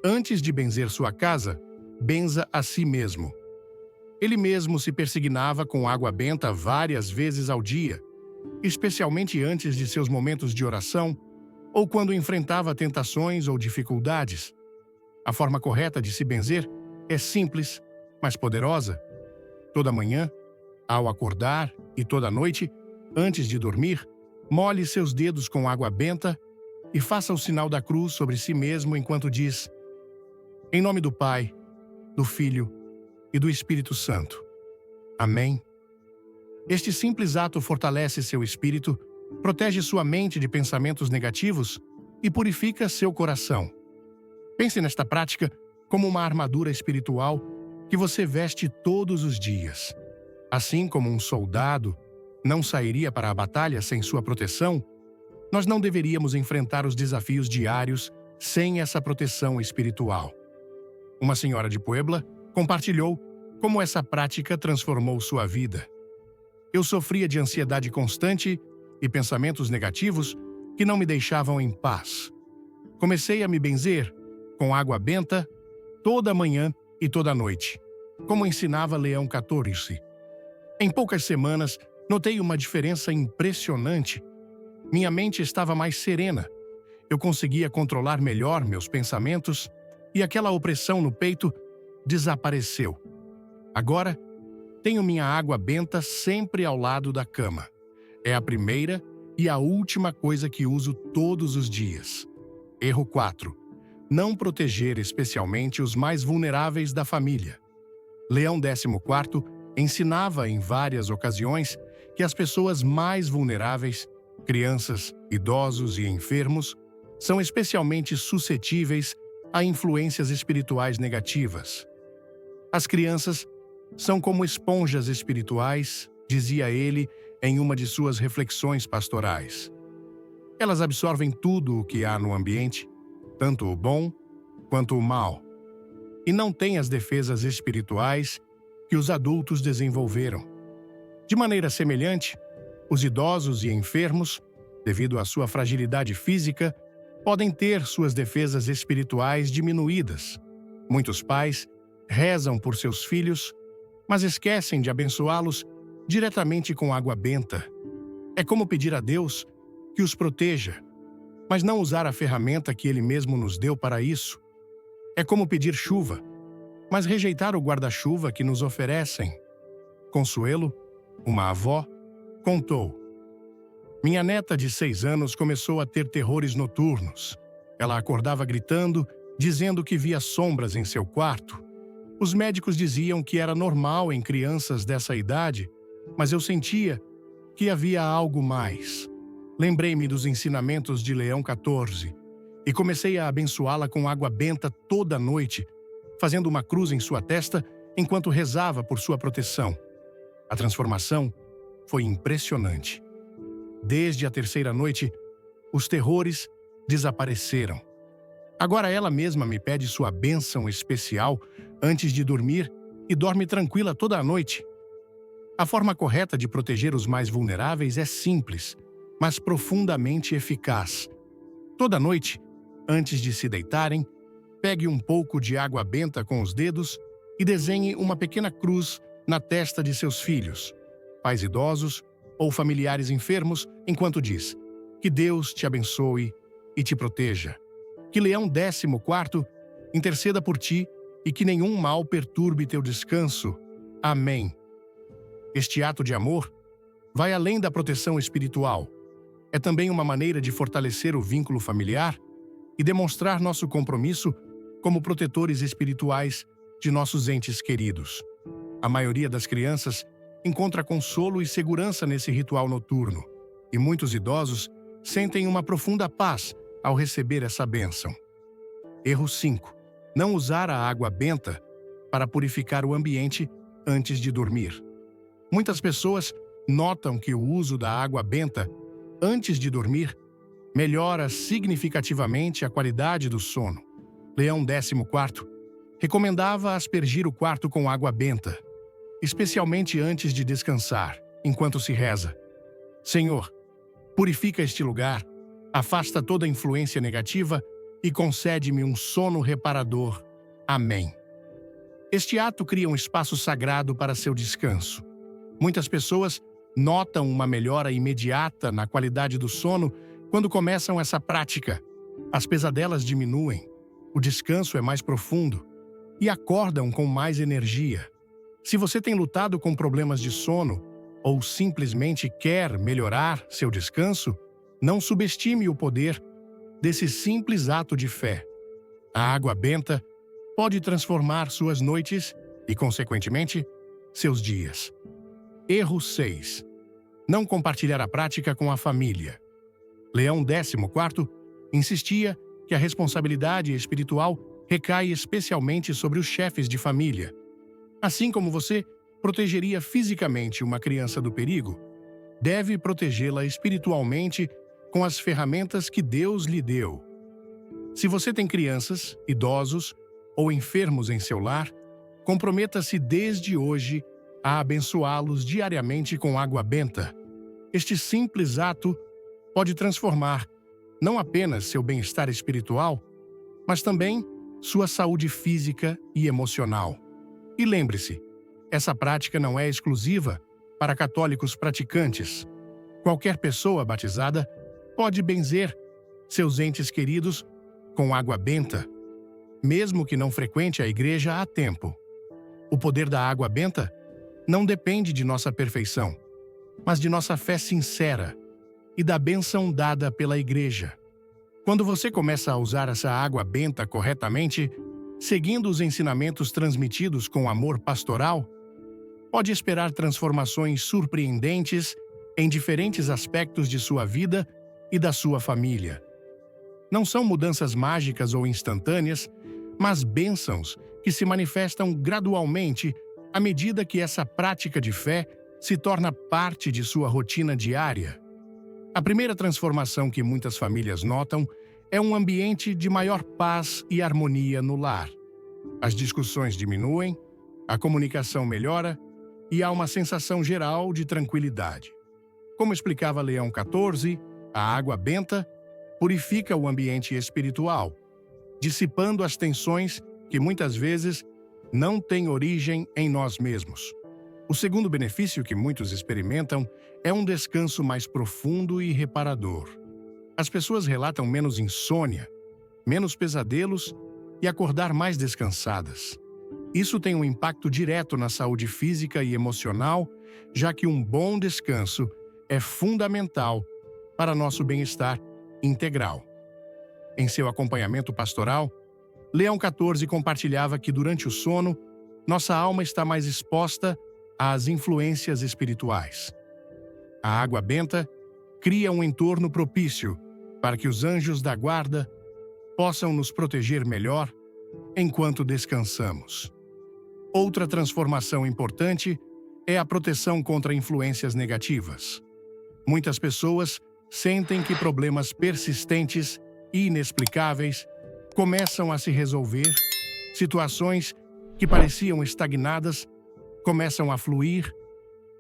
Speaker 1: antes de benzer sua casa, benza a si mesmo. Ele mesmo se persignava com água benta várias vezes ao dia, especialmente antes de seus momentos de oração ou quando enfrentava tentações ou dificuldades. A forma correta de se benzer é simples, mas poderosa. Toda manhã, ao acordar e toda noite, antes de dormir, molhe seus dedos com água benta e faça o sinal da cruz sobre si mesmo enquanto diz: em nome do Pai, do Filho e do Espírito Santo. Amém. Este simples ato fortalece seu espírito, protege sua mente de pensamentos negativos e purifica seu coração. Pense nesta prática como uma armadura espiritual que você veste todos os dias. Assim como um soldado não sairia para a batalha sem sua proteção, nós não deveríamos enfrentar os desafios diários sem essa proteção espiritual. Uma senhora de Puebla compartilhou como essa prática transformou sua vida. Eu sofria de ansiedade constante e pensamentos negativos que não me deixavam em paz. Comecei a me benzer com água benta toda manhã e toda noite, como ensinava Leão XIV. Em poucas semanas, notei uma diferença impressionante. Minha mente estava mais serena. Eu conseguia controlar melhor meus pensamentos e aquela opressão no peito desapareceu. Agora, tenho minha água benta sempre ao lado da cama. É a primeira e a última coisa que uso todos os dias. Erro 4. Não proteger especialmente os mais vulneráveis da família. Leão XIV ensinava em várias ocasiões que as pessoas mais vulneráveis, crianças, idosos e enfermos, são especialmente suscetíveis a influências espirituais negativas. As crianças são como esponjas espirituais, dizia ele em uma de suas reflexões pastorais. Elas absorvem tudo o que há no ambiente, tanto o bom quanto o mal, e não têm as defesas espirituais que os adultos desenvolveram. De maneira semelhante, os idosos e enfermos, devido à sua fragilidade física, podem ter suas defesas espirituais diminuídas. Muitos pais rezam por seus filhos, mas esquecem de abençoá-los diretamente com água benta. É como pedir a Deus que os proteja, mas não usar a ferramenta que Ele mesmo nos deu para isso. É como pedir chuva, mas rejeitar o guarda-chuva que nos oferecem. Consuelo, uma avó, contou: minha neta de 6 anos começou a ter terrores noturnos. Ela acordava gritando, dizendo que via sombras em seu quarto. Os médicos diziam que era normal em crianças dessa idade, mas eu sentia que havia algo mais. Lembrei-me dos ensinamentos de Leão 14 e comecei a abençoá-la com água benta toda noite, fazendo uma cruz em sua testa enquanto rezava por sua proteção. A transformação foi impressionante. Desde a 3ª noite, os terrores desapareceram. Agora ela mesma me pede sua bênção especial antes de dormir e dorme tranquila toda a noite. A forma correta de proteger os mais vulneráveis é simples, mas profundamente eficaz. Toda noite, antes de se deitarem, pegue um pouco de água benta com os dedos e desenhe uma pequena cruz na testa de seus filhos, pais idosos ou familiares enfermos, enquanto diz: que Deus te abençoe e te proteja. Que Leão 14º interceda por ti e que nenhum mal perturbe teu descanso. Amém. Este ato de amor vai além da proteção espiritual. É também uma maneira de fortalecer o vínculo familiar e demonstrar nosso compromisso como protetores espirituais de nossos entes queridos. A maioria das crianças encontra consolo e segurança nesse ritual noturno, e muitos idosos sentem uma profunda paz ao receber essa bênção. Erro 5. Não usar a água benta para purificar o ambiente antes de dormir. Muitas pessoas notam que o uso da água benta antes de dormir melhora significativamente a qualidade do sono. Leão 14º recomendava aspergir o quarto com água benta, especialmente antes de descansar, enquanto se reza: Senhor, purifica este lugar, afasta toda influência negativa e concede-me um sono reparador. Amém. Este ato cria um espaço sagrado para seu descanso. Muitas pessoas notam uma melhora imediata na qualidade do sono quando começam essa prática. As pesadelas diminuem, o descanso é mais profundo e acordam com mais energia. Se você tem lutado com problemas de sono ou simplesmente quer melhorar seu descanso, não subestime o poder desse simples ato de fé. A água benta pode transformar suas noites e, consequentemente, seus dias. Erro 6. Não compartilhar a prática com a família. Leão 14º insistia que a responsabilidade espiritual recai especialmente sobre os chefes de família. Assim como você protegeria fisicamente uma criança do perigo, deve protegê-la espiritualmente com as ferramentas que Deus lhe deu. Se você tem crianças, idosos ou enfermos em seu lar, comprometa-se desde hoje a abençoá-los diariamente com água benta. Este simples ato pode transformar não apenas seu bem-estar espiritual, mas também sua saúde física e emocional. E lembre-se, essa prática não é exclusiva para católicos praticantes. Qualquer pessoa batizada pode benzer seus entes queridos com água benta, mesmo que não frequente a igreja há tempo. O poder da água benta não depende de nossa perfeição, mas de nossa fé sincera e da bênção dada pela igreja. Quando você começa a usar essa água benta corretamente, seguindo os ensinamentos transmitidos com amor pastoral, pode esperar transformações surpreendentes em diferentes aspectos de sua vida e da sua família. Não são mudanças mágicas ou instantâneas, mas bênçãos que se manifestam gradualmente à medida que essa prática de fé se torna parte de sua rotina diária. A primeira transformação que muitas famílias notam é um ambiente de maior paz e harmonia no lar. As discussões diminuem, a comunicação melhora e há uma sensação geral de tranquilidade. Como explicava Leão 14, a água benta purifica o ambiente espiritual, dissipando as tensões que muitas vezes não têm origem em nós mesmos. O segundo benefício que muitos experimentam é um descanso mais profundo e reparador. As pessoas relatam menos insônia, menos pesadelos e acordar mais descansadas. Isso tem um impacto direto na saúde física e emocional, já que um bom descanso é fundamental para nosso bem-estar integral. Em seu acompanhamento pastoral, Leão XIV compartilhava que durante o sono, nossa alma está mais exposta às influências espirituais. A água benta cria um entorno propício para que os anjos da guarda possam nos proteger melhor enquanto descansamos. Outra transformação importante é a proteção contra influências negativas. Muitas pessoas sentem que problemas persistentes e inexplicáveis começam a se resolver, situações que pareciam estagnadas começam a fluir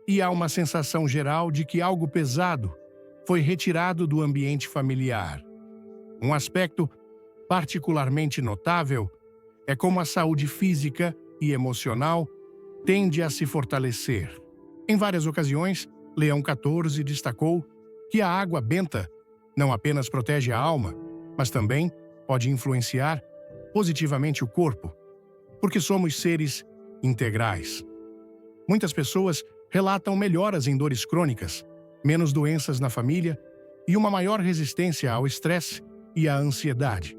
Speaker 1: e há uma sensação geral de que algo pesado foi retirado do ambiente familiar. Um aspecto particularmente notável é como a saúde física e emocional tende a se fortalecer. Em várias ocasiões, Leão XIV destacou que a água benta não apenas protege a alma, mas também pode influenciar positivamente o corpo, porque somos seres integrais. Muitas pessoas relatam melhoras em dores crônicas, menos doenças na família e uma maior resistência ao estresse e à ansiedade.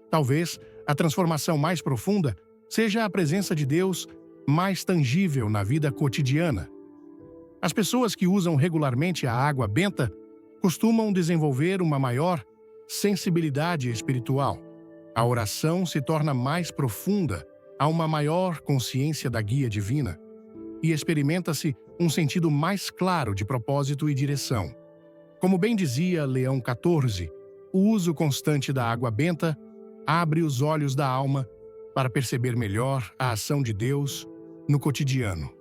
Speaker 1: Talvez a transformação mais profunda seja a presença de Deus mais tangível na vida cotidiana. As pessoas que usam regularmente a água benta costumam desenvolver uma maior sensibilidade espiritual. A oração se torna mais profunda, há uma maior consciência da guia divina e experimenta-se um sentido mais claro de propósito e direção. Como bem dizia Leão XIV, o uso constante da água benta abre os olhos da alma para perceber melhor a ação de Deus no cotidiano.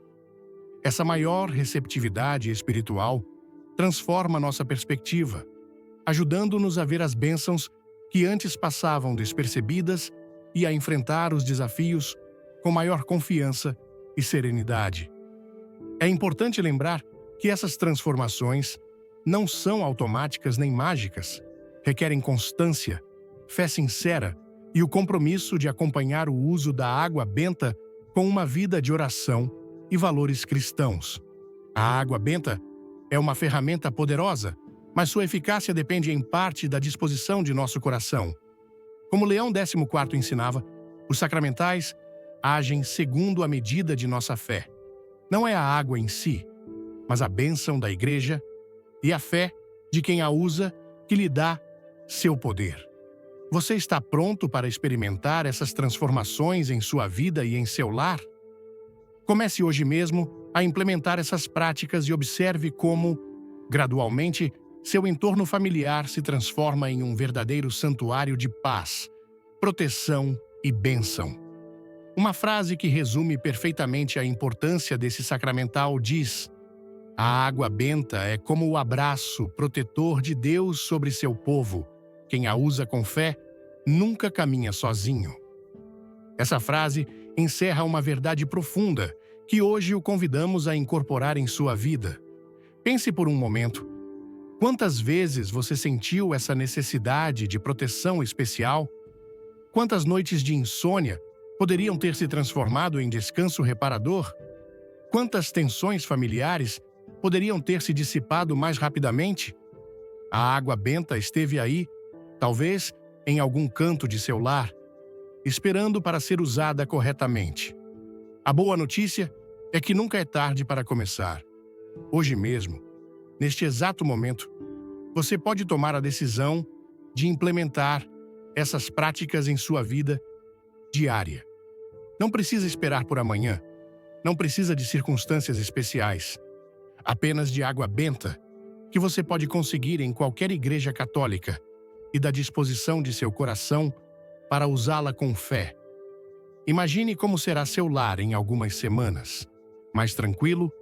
Speaker 1: Essa maior receptividade espiritual transforma nossa perspectiva, ajudando-nos a ver as bênçãos que antes passavam despercebidas e a enfrentar os desafios com maior confiança e serenidade. É importante lembrar que essas transformações não são automáticas nem mágicas, requerem constância, fé sincera e o compromisso de acompanhar o uso da água benta com uma vida de oração e valores cristãos. A água benta é uma ferramenta poderosa, mas sua eficácia depende em parte da disposição de nosso coração. Como Leão XIV ensinava, os sacramentais agem segundo a medida de nossa fé. Não é a água em si, mas a bênção da Igreja e a fé de quem a usa que lhe dá seu poder. Você está pronto para experimentar essas transformações em sua vida e em seu lar? Comece hoje mesmo a implementar essas práticas e observe como, gradualmente, seu entorno familiar se transforma em um verdadeiro santuário de paz, proteção e bênção. Uma frase que resume perfeitamente a importância desse sacramental diz: "A água benta é como o abraço protetor de Deus sobre seu povo. Quem a usa com fé nunca caminha sozinho." Essa frase encerra uma verdade profunda que hoje o convidamos a incorporar em sua vida. Pense por um momento. Quantas vezes você sentiu essa necessidade de proteção especial? Quantas noites de insônia poderiam ter se transformado em descanso reparador? Quantas tensões familiares poderiam ter se dissipado mais rapidamente? A água benta esteve aí, talvez em algum canto de seu lar, esperando para ser usada corretamente. A boa notícia é que nunca é tarde para começar. Hoje mesmo, neste exato momento, você pode tomar a decisão de implementar essas práticas em sua vida diária. Não precisa esperar por amanhã, não precisa de circunstâncias especiais, apenas de água benta, que você pode conseguir em qualquer igreja católica e da disposição de seu coração para usá-la com fé. Imagine como será seu lar em algumas semanas. Mais tranquilo,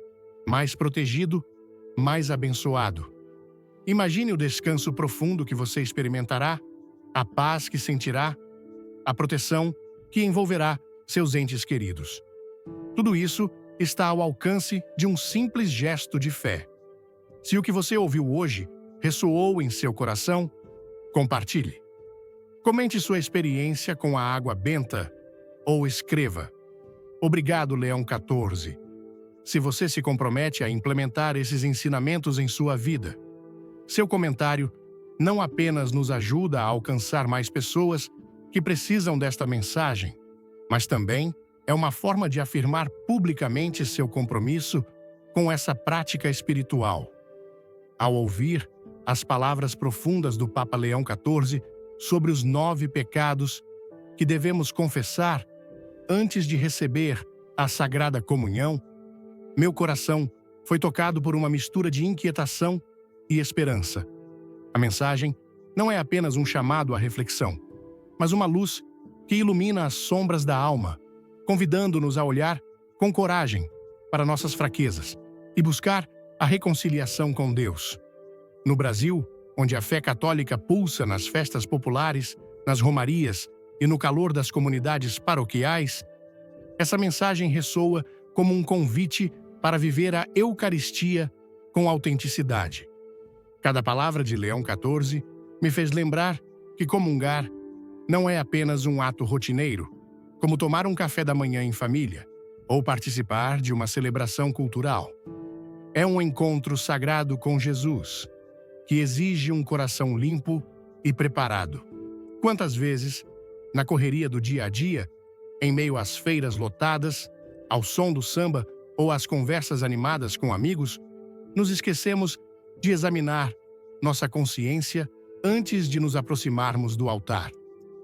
Speaker 1: mais protegido, mais abençoado. Imagine o descanso profundo que você experimentará, a paz que sentirá, a proteção que envolverá seus entes queridos. Tudo isso está ao alcance de um simples gesto de fé. Se o que você ouviu hoje ressoou em seu coração, compartilhe. Comente sua experiência com a água benta ou escreva: Obrigado, Leão 14. Se você se compromete a implementar esses ensinamentos em sua vida, seu comentário não apenas nos ajuda a alcançar mais pessoas que precisam desta mensagem, mas também é uma forma de afirmar publicamente seu compromisso com essa prática espiritual. Ao ouvir as palavras profundas do Papa Leão 14 sobre os 9 pecados que devemos confessar antes de receber a Sagrada Comunhão, meu coração foi tocado por uma mistura de inquietação e esperança. A mensagem não é apenas um chamado à reflexão, mas uma luz que ilumina as sombras da alma, convidando-nos a olhar com coragem para nossas fraquezas e buscar a reconciliação com Deus. No Brasil, onde a fé católica pulsa nas festas populares, nas romarias e no calor das comunidades paroquiais, essa mensagem ressoa como um convite para viver a Eucaristia com autenticidade. Cada palavra de Leão 14 me fez lembrar que comungar não é apenas um ato rotineiro, como tomar um café da manhã em família ou participar de uma celebração cultural. É um encontro sagrado com Jesus, que exige um coração limpo e preparado. Quantas vezes, na correria do dia a dia, em meio às feiras lotadas, ao som do samba ou às conversas animadas com amigos, nos esquecemos de examinar nossa consciência antes de nos aproximarmos do altar.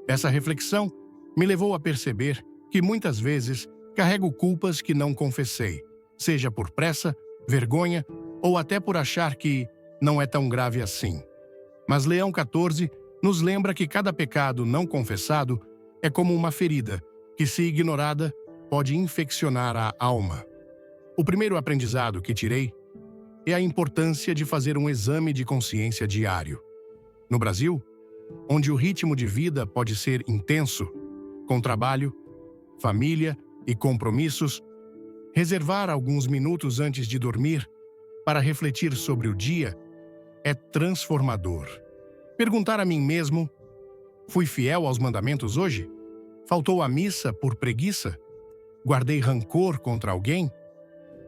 Speaker 1: Essa reflexão me levou a perceber que muitas vezes carrego culpas que não confessei, seja por pressa, vergonha ou até por achar que não é tão grave assim. Mas Leão 14 nos lembra que cada pecado não confessado é como uma ferida que, se ignorada, pode infeccionar a alma. O primeiro aprendizado que tirei é a importância de fazer um exame de consciência diário. No Brasil, onde o ritmo de vida pode ser intenso, com trabalho, família e compromissos, reservar alguns minutos antes de dormir para refletir sobre o dia é transformador. Perguntar a mim mesmo: fui fiel aos mandamentos hoje? Faltou à missa por preguiça? Guardei rancor contra alguém?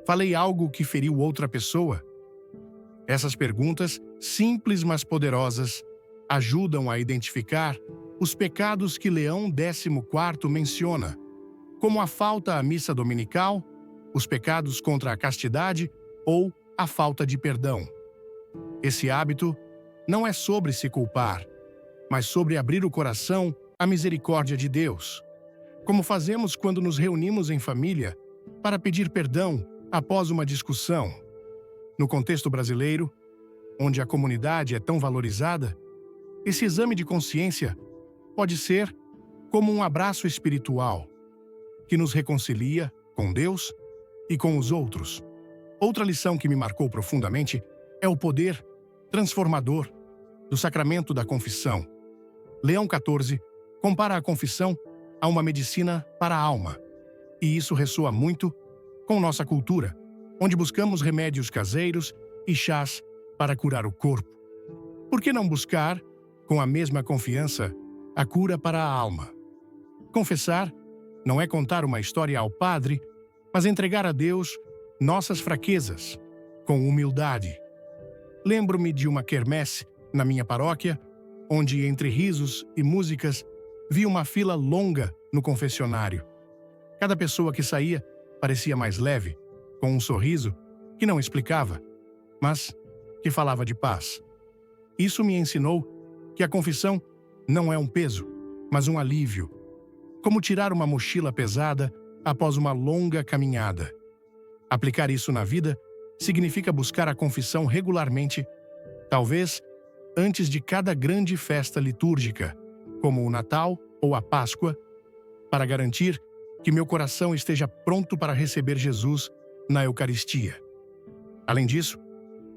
Speaker 1: Falei algo que feriu outra pessoa? Essas perguntas, simples mas poderosas, ajudam a identificar os pecados que Leão 14 menciona, como a falta à missa dominical, os pecados contra a castidade ou a falta de perdão. Esse hábito não é sobre se culpar, mas sobre abrir o coração à misericórdia de Deus, como fazemos quando nos reunimos em família para pedir perdão após uma discussão. No contexto brasileiro, onde a comunidade é tão valorizada, esse exame de consciência pode ser como um abraço espiritual que nos reconcilia com Deus e com os outros. Outra lição que me marcou profundamente é o poder transformador do sacramento da confissão. Leão 14 compara a confissão a uma medicina para a alma, e isso ressoa muito com nossa cultura, onde buscamos remédios caseiros e chás para curar o corpo. Por que não buscar, com a mesma confiança, a cura para a alma? Confessar não é contar uma história ao padre, mas entregar a Deus nossas fraquezas, com humildade. Lembro-me de uma quermesse na minha paróquia, onde, entre risos e músicas, vi uma fila longa no confessionário. Cada pessoa que saía parecia mais leve, com um sorriso que não explicava, mas que falava de paz. Isso me ensinou que a confissão não é um peso, mas um alívio, como tirar uma mochila pesada após uma longa caminhada. Aplicar isso na vida significa buscar a confissão regularmente, talvez antes de cada grande festa litúrgica, como o Natal ou a Páscoa, para garantir que meu coração esteja pronto para receber Jesus na Eucaristia. Além disso,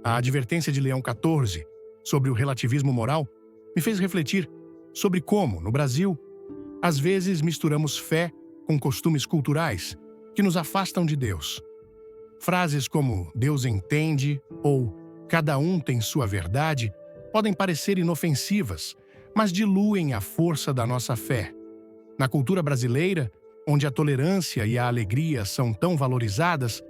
Speaker 1: a advertência de Leão 14 sobre o relativismo moral me fez refletir sobre como, no Brasil, às vezes misturamos fé com costumes culturais que nos afastam de Deus. Frases como Deus entende ou cada um tem sua verdade podem parecer inofensivas, mas diluem a força da nossa fé. Na cultura brasileira, onde a tolerância e a alegria são tão valorizadas,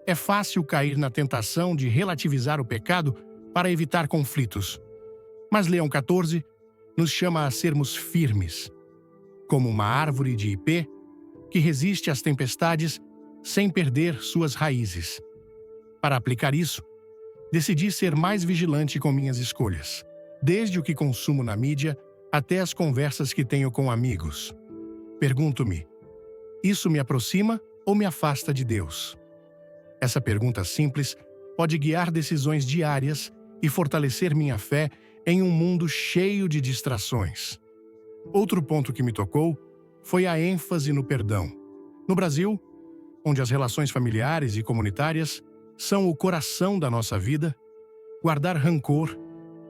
Speaker 1: é fácil cair na tentação de relativizar o pecado para evitar conflitos. Mas Leão XIV nos chama a sermos firmes, como uma árvore de ipê que resiste às tempestades sem perder suas raízes. Para aplicar isso, decidi ser mais vigilante com minhas escolhas, desde o que consumo na mídia até as conversas que tenho com amigos. Pergunto-me, isso me aproxima ou me afasta de Deus? Essa pergunta simples pode guiar decisões diárias e fortalecer minha fé em um mundo cheio de distrações. Outro ponto que me tocou foi a ênfase no perdão. No Brasil, onde as relações familiares e comunitárias são o coração da nossa vida, guardar rancor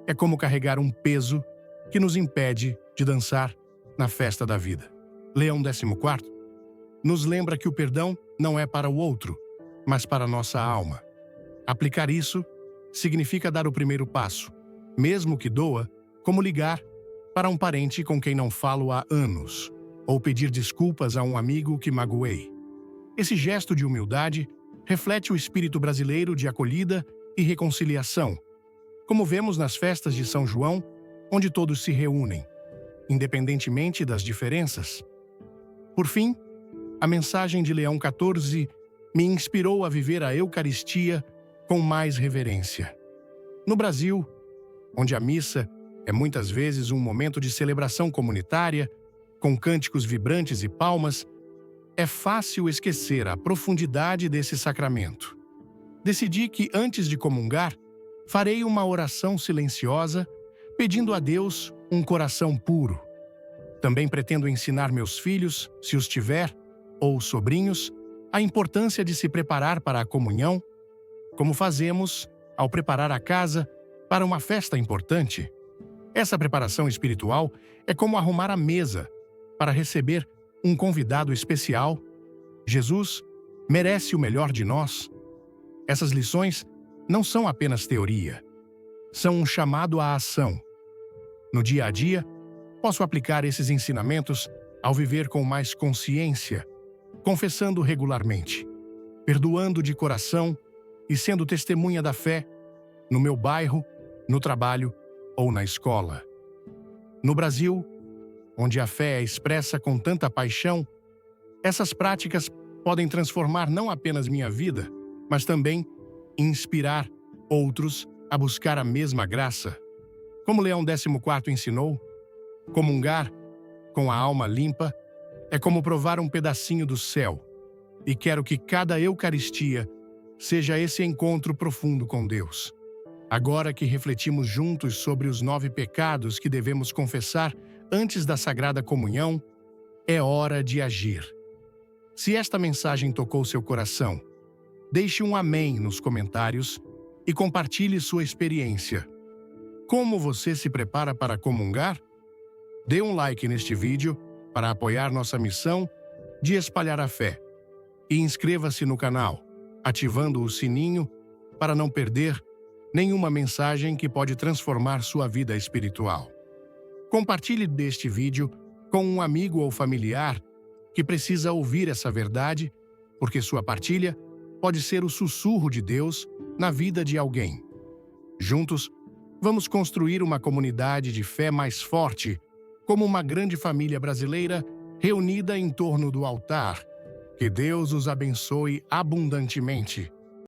Speaker 1: é como carregar um peso que nos impede de dançar na festa da vida. Leão XIV nos lembra que o perdão não é para o outro, mas para a nossa alma. Aplicar isso significa dar o primeiro passo, mesmo que doa, como ligar para um parente com quem não falo há anos, ou pedir desculpas a um amigo que magoei. Esse gesto de humildade reflete o espírito brasileiro de acolhida e reconciliação, como vemos nas festas de São João, onde todos se reúnem, independentemente das diferenças. Por fim, a mensagem de Leão XIV me inspirou a viver a Eucaristia com mais reverência. No Brasil, onde a missa é muitas vezes um momento de celebração comunitária, com cânticos vibrantes e palmas, é fácil esquecer a profundidade desse sacramento. Decidi que, antes de comungar, farei uma oração silenciosa, pedindo a Deus um coração puro. Também pretendo ensinar meus filhos, se os tiver, ou sobrinhos, a importância de se preparar para a comunhão, como fazemos ao preparar a casa para uma festa importante. Essa preparação espiritual é como arrumar a mesa para receber um convidado especial. Jesus merece o melhor de nós. Essas lições não são apenas teoria, são um chamado à ação. No dia a dia, posso aplicar esses ensinamentos ao viver com mais consciência, confessando regularmente, perdoando de coração e sendo testemunha da fé no meu bairro, no trabalho ou na escola. No Brasil, onde a fé é expressa com tanta paixão, essas práticas podem transformar não apenas minha vida, mas também inspirar outros a buscar a mesma graça. Como Leão XIV ensinou, comungar com a alma limpa é como provar um pedacinho do céu, e quero que cada Eucaristia seja esse encontro profundo com Deus. Agora que refletimos juntos sobre os 9 pecados que devemos confessar antes da Sagrada Comunhão, é hora de agir. Se esta mensagem tocou seu coração, deixe um amém nos comentários e compartilhe sua experiência. Como você se prepara para comungar? Dê um like neste vídeo para apoiar nossa missão de espalhar a fé. E inscreva-se no canal, ativando o sininho para não perder nenhuma mensagem que pode transformar sua vida espiritual. Compartilhe deste vídeo com um amigo ou familiar que precisa ouvir essa verdade, porque sua partilha pode ser o sussurro de Deus na vida de alguém. Juntos, vamos construir uma comunidade de fé mais forte, como uma grande família brasileira reunida em torno do altar. Que Deus os abençoe abundantemente.